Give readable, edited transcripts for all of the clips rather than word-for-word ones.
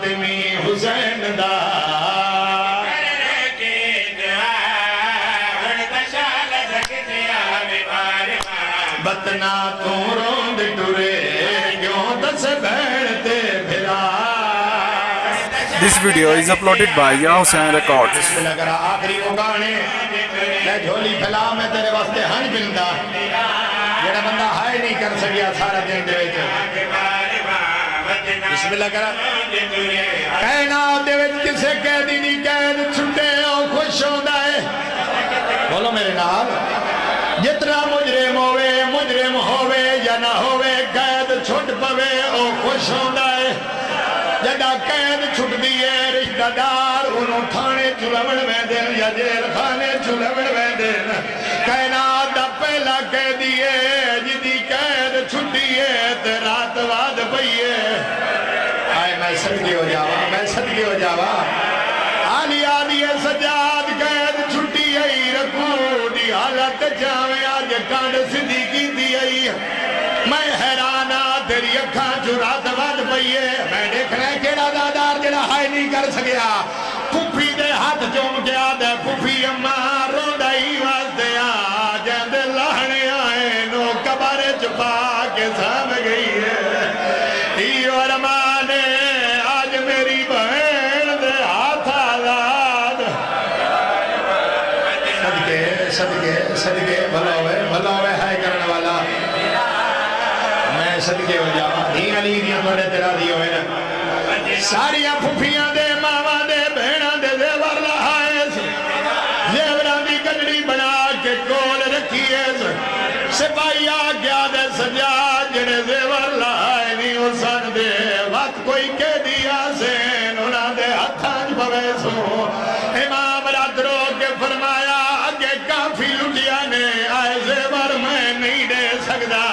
حسین دا بتنا تو روند ٹورے کیوں دس بھیڑتے بھرا. This video is uploaded by Ya Hussain Records. بسم اللہ کرا آخری مقانے میں جھولی پھیلا میں تیرے واسطے ہنج بلدا جڑا بندہ ہائے نہیں کر سکیا سارا دن دے وچ. بسم اللہ کرا کائنات دے وچ کسے قیدی نہیں قید چھٹے او خوش ہوندا ہے. بولو میرے نال جتنا مجرم ہووے یا نہ ہووے قید چھٹ پوے او خوش ہوندا ہے. جدا قید چھٹ دیئے رشتہ دار انہوں تھانے چلوڑ میں دن یا جیل خانے چلوڑ میں دن. کائنات دا پہلا قیدی ہے جدی قید چھٹی ہے تے رات واد پئیے. آئے میں صدقے ہو جاوا آلی سجاد قید چھٹی ہے رکھو دی حالت جاویں آج کانڈ صدیقی دی آئی. میں حیرانہ تیری اکھاں جو رات واد پئیے. میں دیکھنا ہے کیڑا دادار جڑا ہائے نہیں کر سکیا. پھوپھی دے ہاتھ چوم کے آدھے پھوپھی اماں روندائی واسطے آ جیندے لاہنے آئے نو کبارے چھپا کے سام گئی ہے. ایو ارمانے آج میری بہن دے ہاتھ آزاد. صدقے بھلا ہوئے ہائے کرنے والا. میں صدقے ہو جاوا ہی علی دیاں بڑے تیرا دی ہوئے نا. ساریاں پھوپھیاں دے ماما دے بہناں دے زیور لہائے زیوران دی گجڑی بنا کے کول رکھیے. سپاہی آگیا دے سجاد جڑے زیور لہائے نہیں ہو سن دے وقت کوئی کہہ دیا سین انہاں دے ہتھانج بوے سو. امام رات رو کے فرمایا اگے کافی لٹیا نے آئے زیور میں نہیں دے سکتا.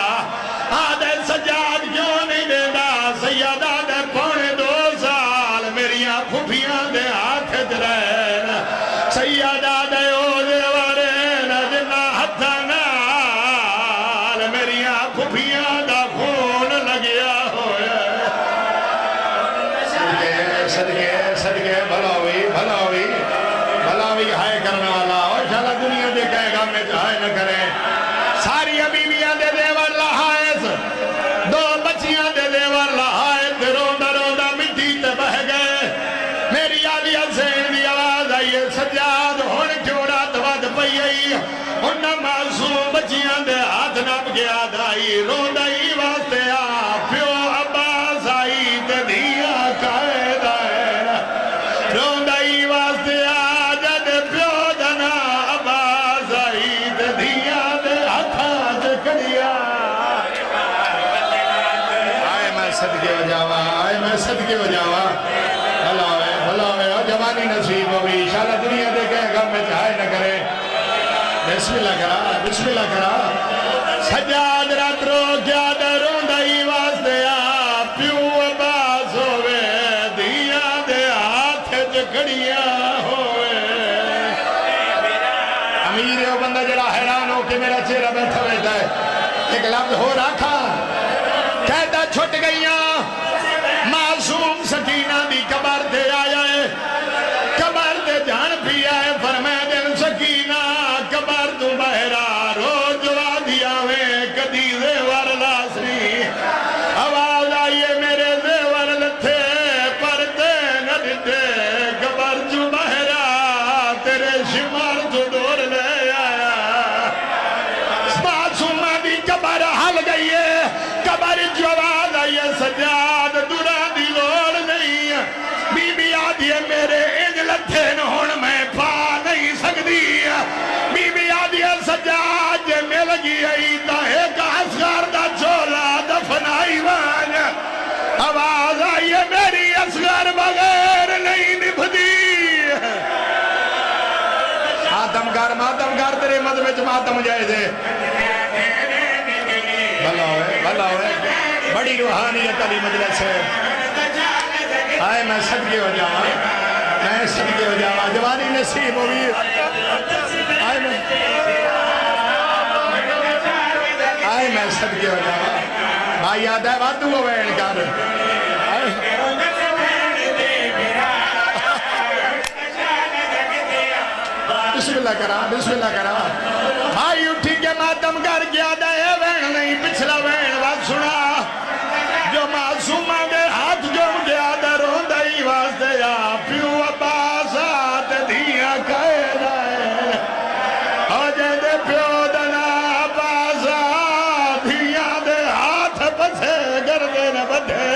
آدھے سجاد کیوں نہیں دے دا سیدہ دے پونے 2 سال میریاں پھوپھیاں دے ہاتھ جرین. سیدہ دے او زیورین جنا ہتھانال میریاں پھوپھیاں دا خون لگیا ہوئے. صدقے بھلا ہوئی ہائے کرنے والا. اور شاءاللہ دنیا دے کہے گا میں ہائے نہ کریں. ساری بیویاں دے دیور لہائے 2 بچیاں دے دیور لہائے روندہ مٹی تے بہ گئے. میری آلی حسین دی آواز آئیے سجاد ہون کیوں رات ود پئی آئی. انہاں معصوم بچیاں دے ہاتھ نپ گیا دائی روندائی واسطے آ پیو عباس آئی تے دھیا قائد آئے. روندائی واسطے آ جد پیو دنا عباس آئی تے دھیا دے ہتھاں تے کڑیا. آئے میں صدقے ہو جاوا بھلا ہوئے اور جوانی نصیب ہوئی. انشاءاللہ دنیا دے کہے گا میں چاہے نہ کرے. بسم اللہ کرا سجاد رات رو کیا دے روندائی واسطے آ پیو عباس ہوئے دھیا دے ہاتھ چکڑیا ہوئے. امیر ہے وہ بندہ جڑا حیران ہو کہ میرا چہرہ بیٹھا بیٹھا ہے. ایک لفظ ہو رکھا کہتا چھٹ گئیاں معصوم سکینہ دی قبر دے آیا ہے. قبر دے جان بھی آئے فرمائے دن سکینہ قبر تو بہرا روز وادیا میں کدی زیور لاسری. آواز آئیے میرے زیور لتھے پردے نہ دیتے قبر جو بہرا تیرے شمار تو دور لے آیا. معصومہ دی قبر حل گئی ہے. قبر جو آواز آئیے سجاد دورا دی لوڑ نہیں. بی بی آدھی ہے میرے انج لتھے نہون میں پا نہیں سکتی. بی بی آدھی ہے سجاد جے میں لگی آئی تا ایک اصغر دا چولا دفنائی وان. آواز آئیے میری اصغر بغیر نہیں نبھدی. ماتم کر تیرے مذہب ماتم جائزے. بھلا ہوئے بڑی روحانیت علی مجلس ہے. آئے میں صدقے ہو جاوا جوانی نصیب ہوئی. آئے میں صدقے ہو جاوا بھائی یاد ہے وادو ہوئے انکار. اللہ کرا بسم اللہ کرا بھائی اٹھی کے ماتم کر گیا دے وین نہیں پچھلا وین بات سنا جو معصومہ دے ہاتھ جو گیا دے رون دائی واسطے یا پیو عباس آت دیا کہے دائے ہو جے دے پیو دنا عباس آت دیا دے ہاتھ بسے گردے نہ بدھے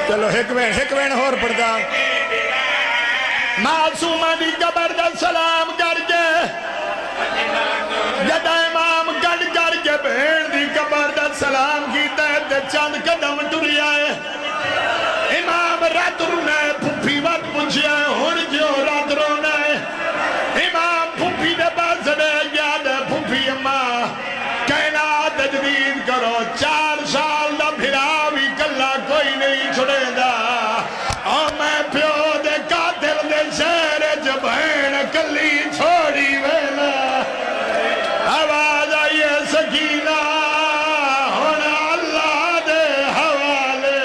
چلو ایک وین اور پڑھتا معصومہ دی قبر دا سلام کر کے جدا امام گڑ کر کے بہن دی قبر دا سلام کیتا ہے تے چند قدم ٹری آئے امام رات رونا ہے پھوپھی وقت پوچھیا ہے ہن جو رات رونا ہے امام پھوپھی دے پاس دے گیا دے پھوپھی اماں کہنا تجدید کرو 4 سال دا بھراوی کلا کوئی نہیں چھڑے دا اور میں پیو دے قاتل دے شہر جبین کلی چھوڑی ویلا آواز آئیے سکینہ ہونا اللہ دے حوالے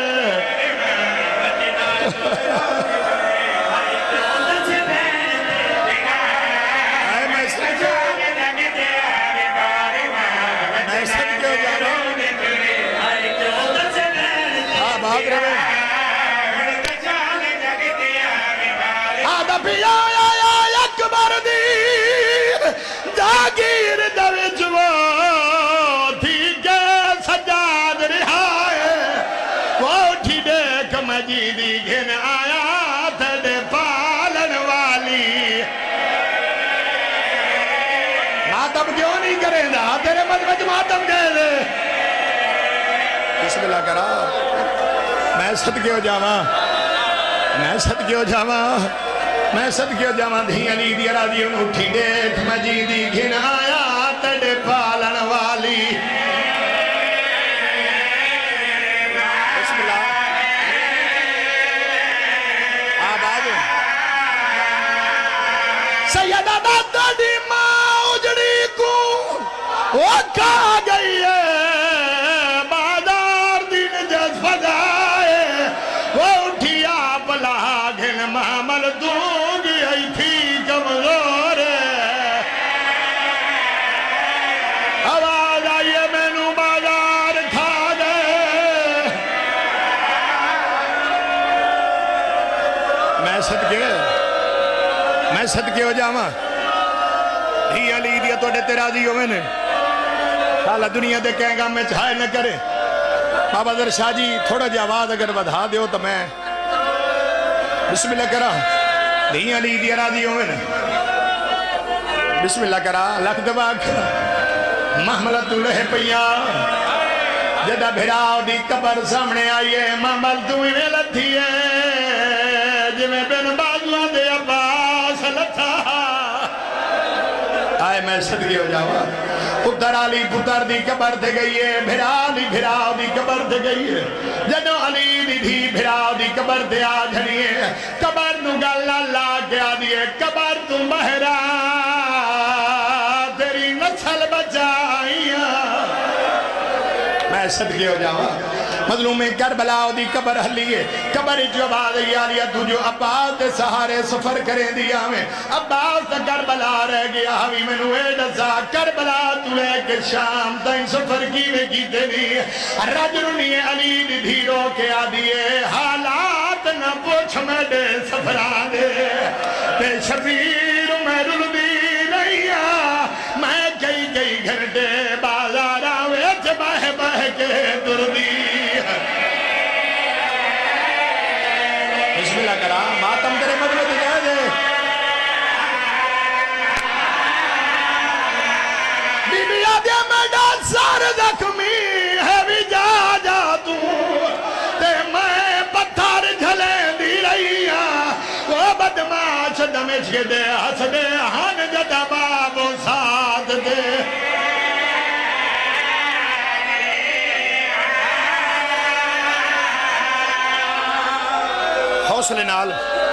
اکبر دی جاگیر دوچ وہ تھی کہ سجاد رہائے وہ اٹھی دیکھ مجیدی گھن آیا تھے پالن والی ماتم کیوں نہیں کریں دا تیرے مجمج ماتم کہہ دے بسم اللہ کرا میں صدقے ہو جاواں میں صدقے ہو جاواں میں صدقے ہو جاواں دھی علی دی راضی ان اٹھی دیکھ مجیدی گھن آیا تڑے پالن والی بسم اللہ آباد سیدہ دادا دی ماں اجڑی کو وہ کہا گئی ہے بازار دن جس فضائے وہ اٹھی آپ لہا گھن محمل دونگی آئی تھی کمزور آواز آئیے میں نو بازار کھا گئے میں صدقے ہو جاواں ہی علی دیا تو ڈے راضی ہوئے نے حالا دنیا دے کہیں گا میں چاہے نہ کرے بابا در شاہ جی تھوڑا جی آواز اگر بدھا دیو تو میں بسم اللہ کرا دھی علی دیا راضی ہوئے نے بسم اللہ کرا لکھ دباک محملت لہ پیا جدہ بھراؤ دی قبر سامنے آئیے محمل تو انہیں لتھی ہے جو میں بین بازوان دے عباس لتھا آئے میں صدقے ہو جاؤں پتر علی پتر دی قبر دے گئی ہے بھراؤ دی قبر دے گئی ہے جنو علی دی دھی بھراؤ دی قبر دے آ جھنی ہے قبر نو گل اللہ کے آ دیئے قبر تو مہرہ تیری نسل بچائیاں میں صدقے ہو جاؤں مظلوم کربلا دی قبر حلیے قبر جو آباد یاریا تو جو عباس دے سہارے سفر کریں دیا میں عباس دا کربلا رہ گیا ہوئی میں نوے ڈزا کربلا تو لے کے شام تائیں سفر کی میں کی دینی رجلنی علی دی دھیروں کے آدھیے حالات نہ پوچھ میں دے سفران دے تے شبیر میں رل دی نہیں میں کئی گھنٹے بازارہ ویچ بہ کے دردی بسم اللہ کرا ماتم تیرے مدد کہہ دے بی بی آدھیا میں ڈال سار زخمی ہے بھی جا تو تے میں پتھر جھلے دی رہی وہ بدماش دمش کے دے ہس دے ہن جدا بابو ساتھ دے ਹੌਸਲੇ ਨਾਲ